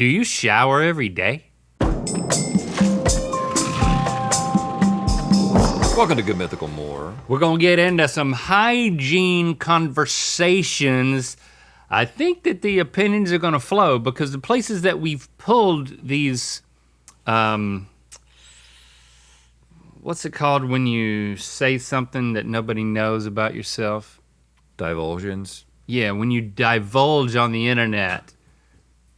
Do you shower every day? Welcome to Good Mythical More. We're gonna get into some hygiene conversations. I think that the opinions are gonna flow because the places that we've pulled these, what's it called when you say something that nobody knows about yourself? Divulsions. Yeah, when you divulge on the internet,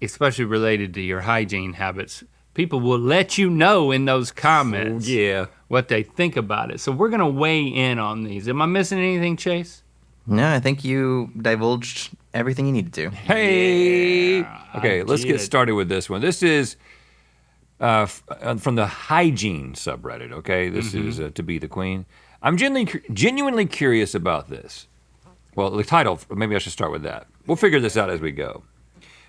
especially related to your hygiene habits, people will let you know in those comments what they think about it. So we're gonna weigh in on these. Am I missing anything, Chase? No, I think you divulged everything you needed to. Hey! Yeah, Okay, let's get started with this one. This is from the Hygiene subreddit, okay? This is To Be the Queen. I'm genuinely curious about this. Well, the title, maybe I should start with that. We'll figure this out as we go.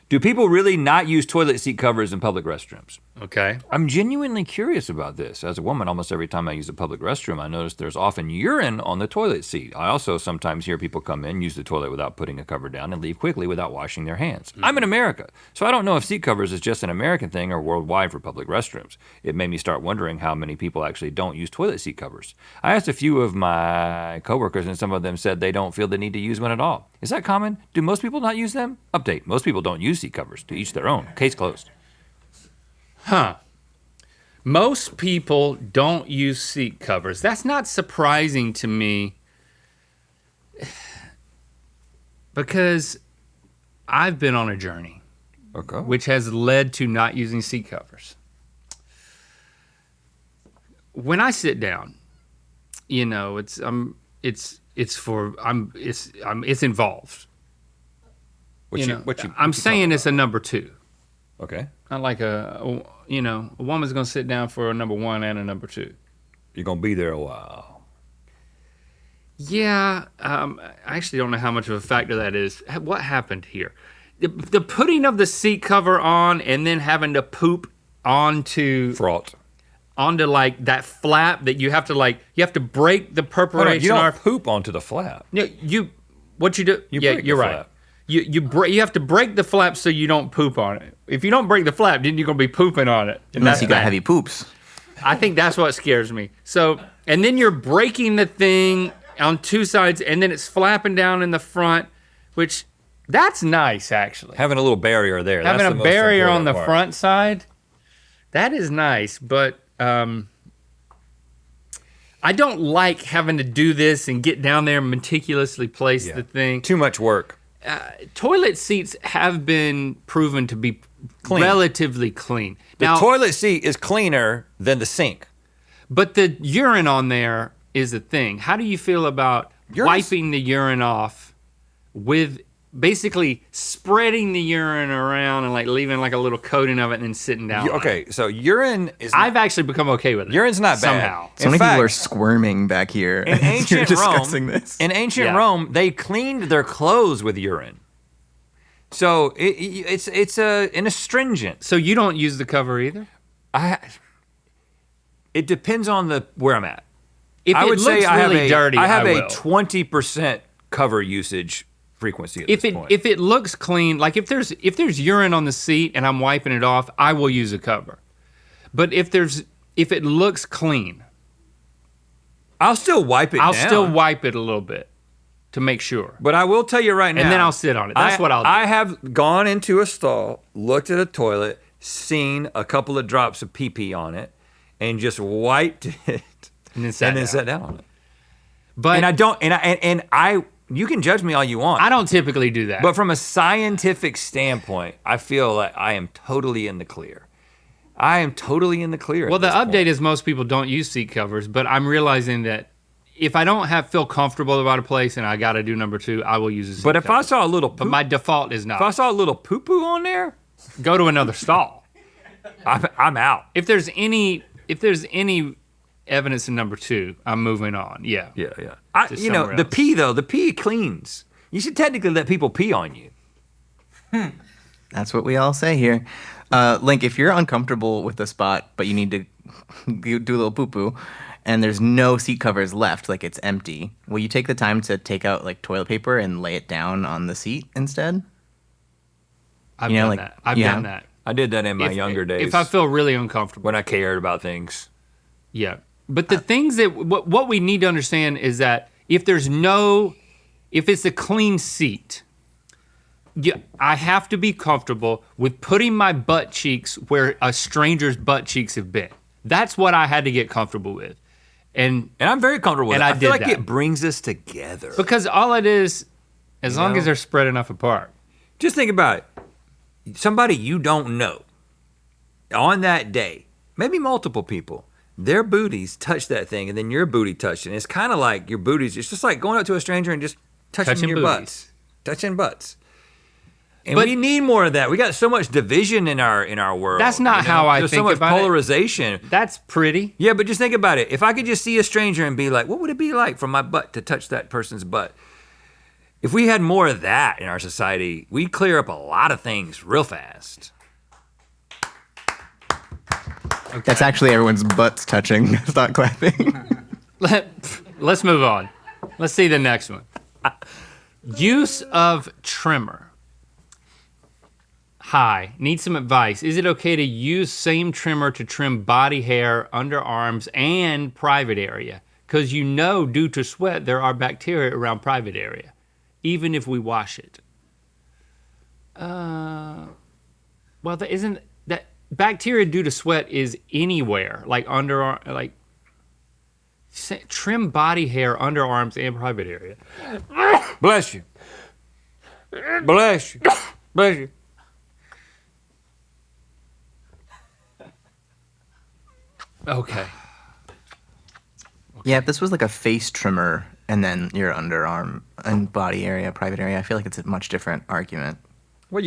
Do people really not use toilet seat covers in public restrooms? Okay. I'm genuinely curious about this. As a woman, almost every time I use a public restroom, I notice there's often urine on the toilet seat. I also sometimes hear people come in, use the toilet without putting a cover down, and leave quickly without washing their hands. I'm in America, so I don't know if seat covers is just an American thing or worldwide for public restrooms. It made me start wondering how many people actually don't use toilet seat covers. I asked a few of my coworkers, and some of them said they don't feel the need to use one at all. Is that common? Do most people not use them? Update, most people don't use seat covers. To each their own. Case closed. Huh. Most people don't use seat covers. That's not surprising to me because I've been on a journey which has led to not using seat covers. When I sit down, you know, it's involved. I'm saying it's a number two. Okay. Not like a woman's gonna sit down for a number one and a number two. You're gonna be there a while. Yeah, I actually don't know how much of a factor that is. What happened here? The putting of the seat cover on and then having to poop onto like that flap that you have to break the perforation. You don't poop onto the flap. No, what you do? You're right. Flap. You have to break the flap so you don't poop on it. If you don't break the flap, then you're gonna be pooping on it. Unless you got heavy poops. I think that's what scares me. So, and then you're breaking the thing on two sides, and then it's flapping down in the front, which that's nice actually. Having a little barrier there. Having a barrier on the front side, that is nice. But I don't like having to do this and get down there and meticulously place the thing. Too much work. Toilet seats have been proven to be relatively clean. The toilet seat is cleaner than the sink. But the urine on there is a thing. How do you feel about wiping the urine off with basically spreading the urine around and like leaving like a little coating of it and then sitting down? Okay, so urine is... I've actually become okay with it. Urine's not bad. Somehow. So many people are squirming back here. In ancient discussing Rome, this. In ancient Rome, they cleaned their clothes with urine. So it's an astringent. So you don't use the cover either? It depends on where I'm at. If it looks really dirty, I have will. a 20% cover usage frequency at this point. If it looks clean, like if there's urine on the seat and I'm wiping it off, I will use a cover. But if it looks clean, I'll still wipe it down. I'll still wipe it a little bit to make sure. But I will tell you right now. And then I'll sit on it. That's what I'll do. I have gone into a stall, looked at a toilet, seen a couple of drops of pee-pee on it, and just wiped it. And then sat down on it. But you can judge me all you want. I don't typically do that. But from a scientific standpoint, I feel like I am totally in the clear. Well, the update is most people don't use seat covers, but I'm realizing that if I don't feel comfortable about a place and I gotta do number two, I will use a seat cover. But if I saw a little poop, but my default is not. If I saw a little poo-poo on there, go to another stall. I'm out. If there's any evidence in number two, I'm moving on. Yeah. The pee cleans. You should technically let people pee on you. That's what we all say here. Link, if you're uncomfortable with the spot, but you need to do a little poo-poo, and there's no seat covers left, like it's empty, will you take the time to take out like toilet paper and lay it down on the seat instead? I've done that. I did that in my younger days. If I feel really uncomfortable. when I cared about things. Yeah. But the things that, what we need to understand is that if it's a clean seat, I have to be comfortable with putting my butt cheeks where a stranger's butt cheeks have been. That's what I had to get comfortable with. And I'm very comfortable with it. I feel like that. it brings us together. Because all it is, as long as they're spread enough apart. Just think about it. Somebody you don't know, on that day, maybe multiple people, their booties touch that thing, and then your booty touched it. And it's kind of like your booties, it's just like going up to a stranger and just touching your butts. Touching butts. And we need more of that. We got so much division in our world. That's not how I There's think so much about polarization. That's pretty. Yeah, but just think about it. If I could just see a stranger and be like, what would it be like for my butt to touch that person's butt? If we had more of that in our society, we'd clear up a lot of things real fast. Okay. That's actually everyone's butts touching. Stop clapping. Let's move on. Let's see the next one. Use of trimmer. Hi, need some advice. Is it okay to use same trimmer to trim body hair, underarms, and private area? Because due to sweat, there are bacteria around private area, even if we wash it. Well, isn't that bacteria due to sweat is anywhere, like underarm, like trim body hair, underarms, and private area. Bless you. Bless you. Bless you. Okay. Yeah, if this was like a face trimmer and then your underarm and body area, private area, I feel like it's a much different argument. Well,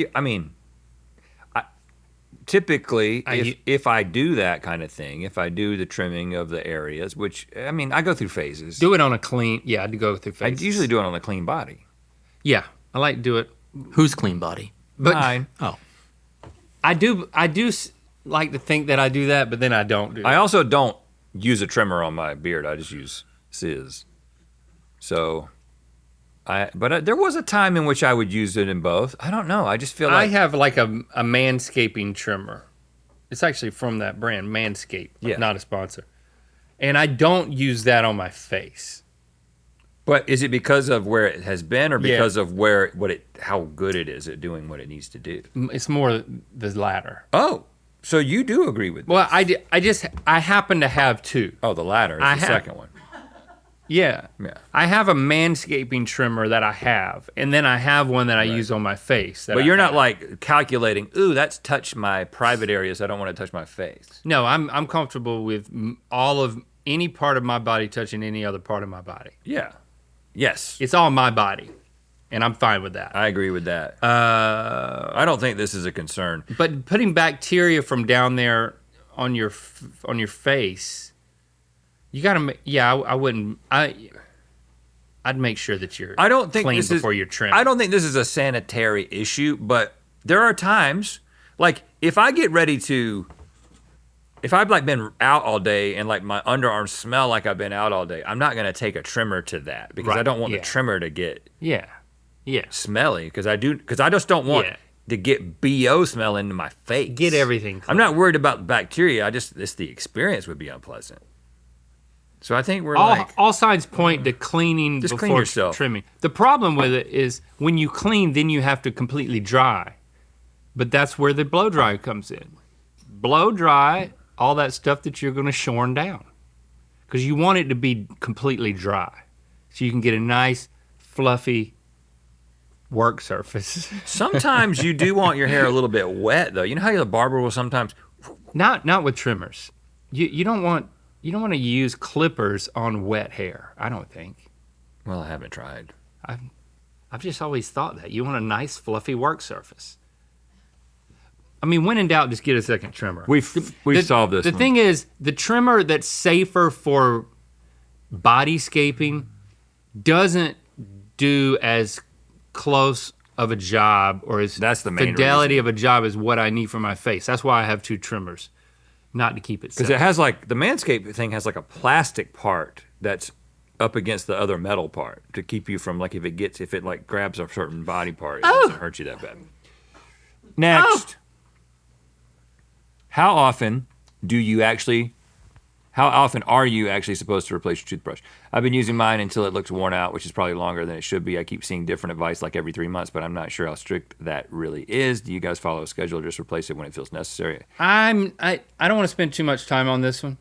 typically, if I do that kind of thing, if I do the trimming of the areas, which, I go through phases. Do it on a clean, I do go through phases. I usually do it on a clean body. Yeah, I like to do it. Whose clean body? But mine. Oh. I do like to think that I do that, but then I don't do it. I also don't use a trimmer on my beard. I just use scissors. So, there was a time in which I would use it in both. I don't know. I just feel like I have like a manscaping trimmer. It's actually from that brand, Manscaped. Yeah. Not a sponsor. And I don't use that on my face. But is it because of where it has been, or because of how good it is at doing what it needs to do? It's more the latter. Oh, so you do agree with this? Well, I happen to have two. Oh, the latter is the second one. Yeah. Yeah. I have a manscaping trimmer that I have, and then I have one that I use on my face. But you're not like calculating, ooh, that's touched my private areas. I don't want to touch my face. No, I'm comfortable with all of any part of my body touching any other part of my body. Yeah. Yes. It's all my body, and I'm fine with that. I agree with that. I don't think this is a concern. But putting bacteria from down there on your face, you gotta. Yeah, I wouldn't. I'd make sure that you're. I don't think clean this before is, you're trimmed. I don't think this is a sanitary issue, but there are times, like if I've like been out all day and like my underarms smell like I've been out all day, I'm not gonna take a trimmer to that because I don't want the trimmer to get smelly because I just don't want to get BO smell into my face. Get everything clean. I'm not worried about the bacteria. It's the experience would be unpleasant. So I think all signs point to cleaning just before clean yourself. trimming. The problem with it is when you clean, then you have to completely dry. But that's where the blow dry comes in. Blow dry all that stuff that you're going to shorn down, because you want it to be completely dry, so you can get a nice, fluffy work surface. Sometimes you do want your hair a little bit wet, though. You know how the barber will sometimes. Not with trimmers. You don't want to use clippers on wet hair. I don't think. Well, I haven't tried. I've just always thought that you want a nice, fluffy work surface. I mean, when in doubt, just get a second trimmer. We've solved this. The thing is, the trimmer that's safer for bodyscaping doesn't do as close of a job or as that's the main fidelity reason. of a job as what I need for my face. That's why I have two trimmers, not to keep it because safe. it has like the Manscaped thing has like a plastic part that's up against the other metal part to keep you from like if it like grabs a certain body part, it doesn't hurt you that bad. Next. How often are you actually supposed to replace your toothbrush? I've been using mine until it looks worn out, which is probably longer than it should be. I keep seeing different advice like every 3 months, but I'm not sure how strict that really is. Do you guys follow a schedule or just replace it when it feels necessary? I don't want to spend too much time on this one.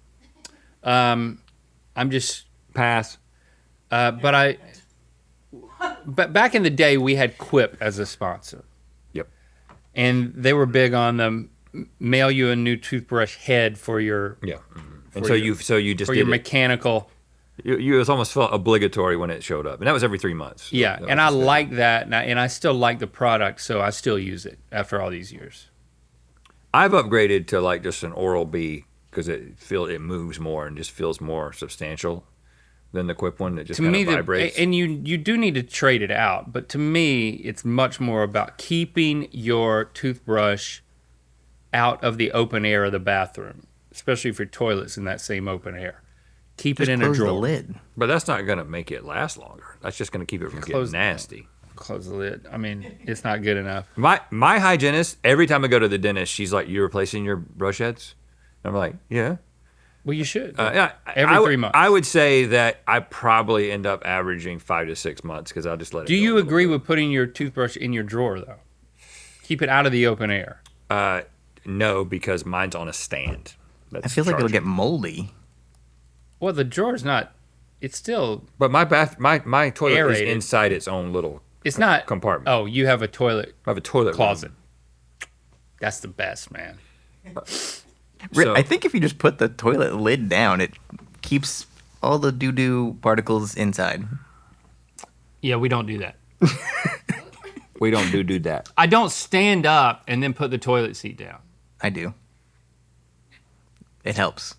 I'm just Pass. but back in the day we had Quip as a sponsor. Yep. And they were big on them mail you a new toothbrush head for your Yeah. And so you just for did your it. mechanical. You it almost felt obligatory when it showed up, and that was every 3 months. Yeah, and I like that, and I still like the product, so I still use it after all these years. I've upgraded to like just an Oral-B because it moves more and just feels more substantial than the Quip one that just kind of vibrates. And you do need to trade it out, but to me, it's much more about keeping your toothbrush out of the open air of the bathroom, especially if your toilet's in that same open air. Keep it in a Close drawer. the lid. But that's not going to make it last longer. That's just going to keep it from getting nasty. Close the lid. I mean, it's not good enough. My hygienist, every time I go to the dentist, she's like, "You replacing your brush heads?" And I'm like, "Yeah." Well, you should. Yeah, Every 3 months. I would say that I probably end up averaging 5 to 6 months because I'll just let it. Do go you a agree little with putting your toothbrush in your drawer though? Keep it out of the open air. bit. No, because mine's on a stand. I feel like it'll get moldy. Well, the drawer's not. It's still. But my toilet Aerated. is inside its own little. It's not compartment. Oh, you have a toilet I have a toilet closet. room. That's the best, man. So- I think if you just put the toilet lid down, it keeps all the doo-doo particles inside. Yeah, we don't do that. We don't do that. I don't stand up and then put the toilet seat down. I do. It helps.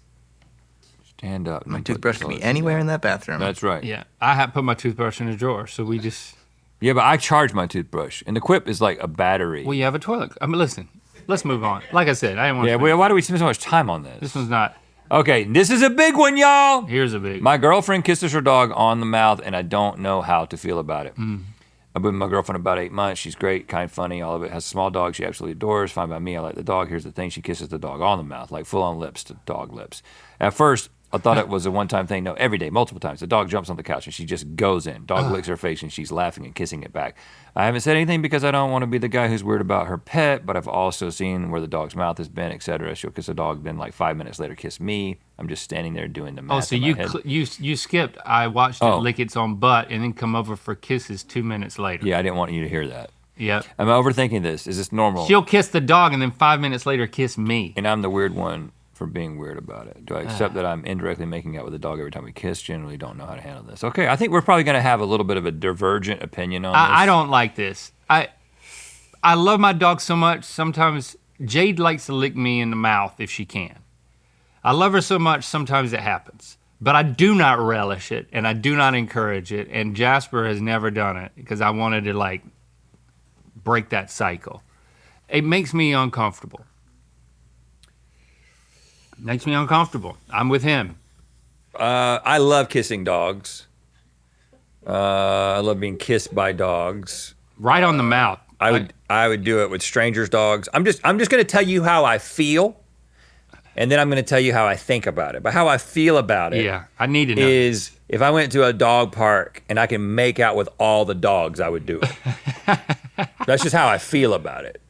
Stand up. My toothbrush can be anywhere in that bathroom. That's right. Yeah, I have put my toothbrush in a drawer, so we just. Yeah, but I charge my toothbrush, and the Quip is like a battery. Well, you have a toilet. I mean, listen. Let's move on. Like I said, I didn't want. Yeah, to why do we spend so much time on this? This one's not. Okay, this is a big one, y'all. Here's a big. My girlfriend kisses her dog on the mouth, and I don't know how to feel about it. I've been with my girlfriend about 8 months. She's great, kind, funny, all of it. Has a small dog she absolutely adores. Fine by me. I like the dog. Here's the thing. She kisses the dog on the mouth, like full-on lips to dog lips. At first, I thought it was a one-time thing. No, every day, multiple times. The dog jumps on the couch, and she just goes in. Dog licks her face, and she's laughing and kissing it back. I haven't said anything because I don't want to be the guy who's weird about her pet, but I've also seen where the dog's mouth has been, etc. She'll kiss a dog, then like 5 minutes later kiss me. I'm just standing there doing the math. Oh, so in my you head. you skipped. I watched it lick its own butt and then come over for kisses 2 minutes later. Yeah, I didn't want you to hear that. Yep. Am I overthinking this? Is this normal? She'll kiss the dog and then 5 minutes later kiss me. And I'm the weird one for being weird about it. Do I accept that I'm indirectly making out with the dog every time we kiss? Generally don't know how to handle this. Okay, I think we're probably going to have a little bit of a divergent opinion on this. I don't like this. I love my dog so much. Sometimes Jade likes to lick me in the mouth if she can. I love her so much, sometimes it happens. But I do not relish it, and I do not encourage it. And Jasper has never done it because I wanted to, like, break that cycle. It makes me uncomfortable. Makes me uncomfortable. I'm with him. I love kissing dogs. I love being kissed by dogs. Right on the mouth. I would do it with strangers' dogs. I'm just going to tell you how I feel, and then I'm going to tell you how I think about it. But how I feel about it, Yeah, I need to know. is if I went to a dog park and I can make out with all the dogs, I would do it. That's just how I feel about it.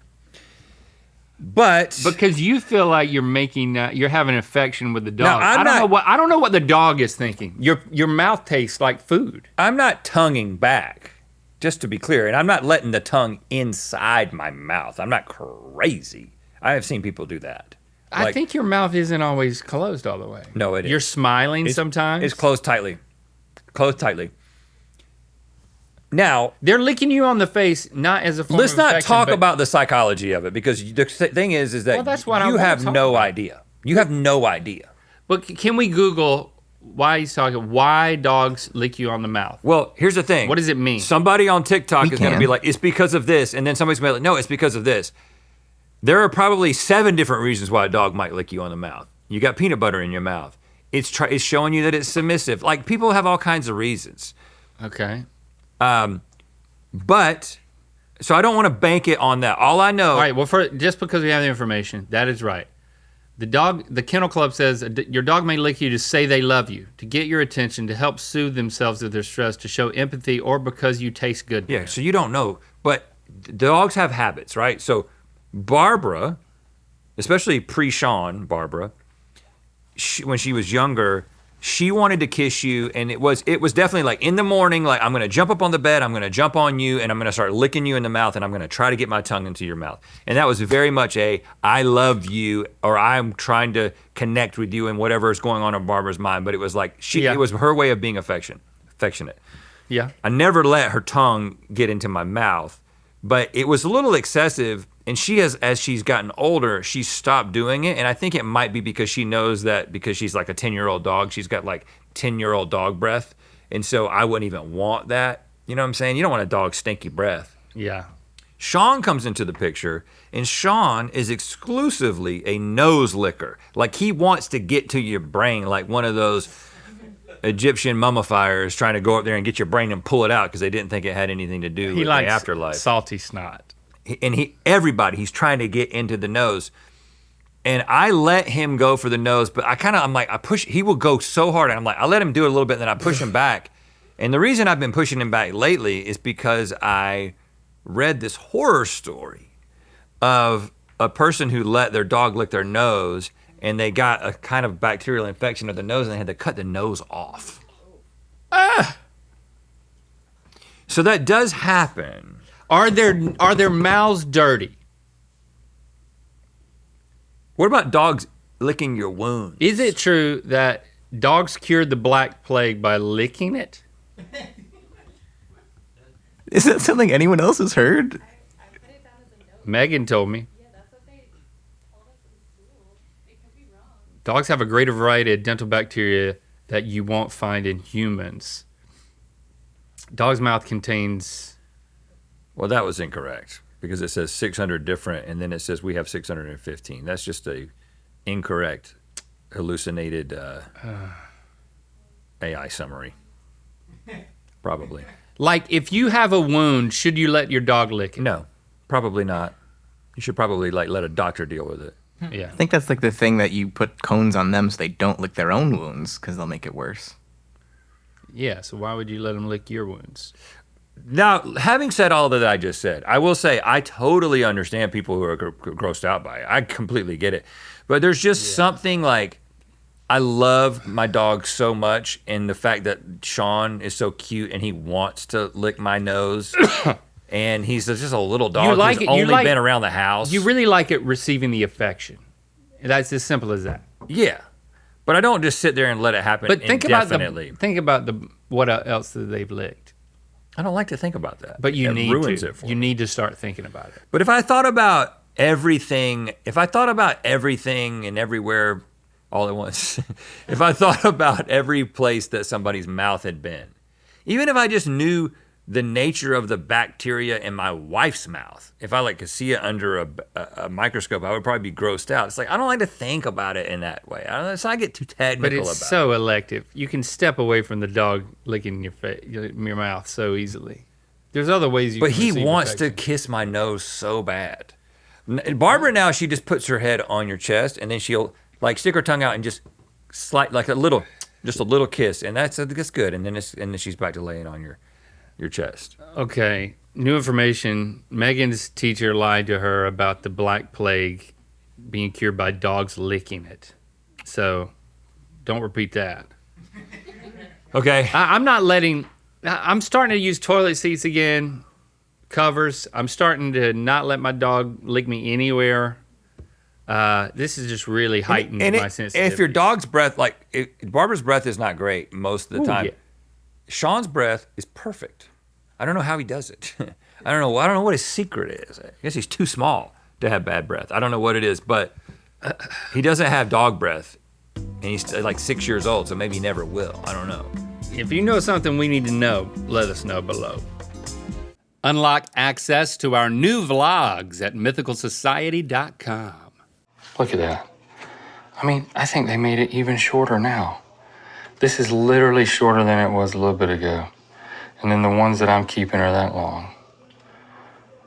But Because you feel like you're making, you're having an affection with the dog. I'm not- I don't know what the dog is thinking. Your mouth tastes like food. I'm not tonguing back, just to be clear, and I'm not letting the tongue inside my mouth. I'm not crazy. I have seen people do that. I Like- think your mouth isn't always closed all the way. No, it is. You're smiling sometimes. It's closed tightly. Closed tightly. Now, They're licking you on the face, not as a form let's of not affection, talk but- about the psychology of it, because the thing is that Well, that's what I you wanna have talk no about. idea. You have no idea. But can we Google why he's talking? Why dogs lick you on the mouth? Well, here's the thing. What does it mean? Somebody on TikTok We is going to can. be like, it's because of this. And then somebody's going to be like, no, it's because of this. There are probably 7 different reasons why a dog might lick you on the mouth. You got peanut butter in your mouth. It's showing you that it's submissive. Like, people have all kinds of reasons. Okay. But, so I don't want to bank it on that. All I know. All right. Well, just because we have the information, that is right. The Kennel Club says your dog may lick you to say they love you, to get your attention, to help soothe themselves if they're stressed, to show empathy, or because you taste good. Yeah, so you don't know, but dogs have habits, right? So Barbara, especially pre-Sean, Barbara, when she was younger, she wanted to kiss you, and it was definitely like in the morning, like I'm gonna jump up on the bed, I'm gonna jump on you, and I'm gonna start licking you in the mouth, and I'm gonna try to get my tongue into your mouth. And that was very much I love you, or I'm trying to connect with you and whatever is going on in Barbara's mind. But it was like it was her way of being affectionate. Yeah. I never let her tongue get into my mouth, but it was a little excessive. And as she's gotten older, she's stopped doing it. And I think it might be because she knows that because she's like a 10-year-old dog, she's got like 10-year-old dog breath. And so I wouldn't even want that. You know what I'm saying? You don't want a dog's stinky breath. Yeah. Sean comes into the picture, and Sean is exclusively a nose licker. Like he wants to get to your brain like one of those Egyptian mummifiers trying to go up there and get your brain and pull it out because they didn't think it had anything to do with the afterlife. Salty snot. And he's trying to get into the nose. And I let him go for the nose, but I push, he will go so hard. And I'm like, I let him do it a little bit, and then I push him back. And the reason I've been pushing him back lately is because I read this horror story of a person who let their dog lick their nose, and they got a kind of bacterial infection of the nose, and they had to cut the nose off. So that does happen. Are their mouths dirty? What about dogs licking your wounds? Is it true that dogs cured the Black Plague by licking it? Is that something anyone else has heard? I put it down as a note. Megan told me. Yeah, that's what they told us in school. It could be wrong. Dogs have a greater variety of dental bacteria that you won't find in humans. Dog's mouth contains... Well, that was incorrect because it says 600 different, and then it says we have 615. That's just a incorrect, hallucinated AI summary. Probably. Like, if you have a wound, should you let your dog lick it? No, probably not. You should probably let a doctor deal with it. Yeah. I think that's like the thing that you put cones on them so they don't lick their own wounds because they'll make it worse. Yeah, so why would you let them lick your wounds? Now, having said all that I just said, I will say I totally understand people who are grossed out by it. I completely get it. But there's just something like, I love my dog so much, and the fact that Sean is so cute and he wants to lick my nose, and he's just a little dog who's only been around the house. You really like it receiving the affection. That's as simple as that. Yeah. But I don't just sit there and let it happen indefinitely. Think about what else that they've licked. I don't like to think about that. But you need ruins to. It for you me. need to start thinking about it. But if I thought about everything and everywhere all at once, if I thought about every place that somebody's mouth had been, even if I just knew the nature of the bacteria in my wife's mouth, if I could see it under a microscope, I would probably be grossed out. It's like, I don't like to think about it in that way. I get too technical about it. But it's so elective. You can step away from the dog licking your mouth so easily. There's other ways you can receive But he wants affection. to kiss my nose so bad. Barbara now, she just puts her head on your chest, and then she'll stick her tongue out and just slide just a little kiss, and that's good. And then she's back to laying on your chest. Okay, new information. Megan's teacher lied to her about the Black Plague being cured by dogs licking it. So don't repeat that. Okay. I'm starting to use toilet seats again, covers. I'm starting to not let my dog lick me anywhere. This is just really heightened my sensitivity. If your dog's breath, Barbara's breath is not great most of the time. Yeah. Sean's breath is perfect. I don't know how he does it. I don't know what his secret is. I guess he's too small to have bad breath. I don't know what it is, but he doesn't have dog breath, and he's like 6 years old, so maybe he never will. I don't know. If you know something we need to know, let us know below. Unlock access to our new vlogs at mythicalsociety.com. Look at that. I mean, I think they made it even shorter now. This is literally shorter than it was a little bit ago. And then the ones that I'm keeping are that long.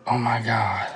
Oh my God.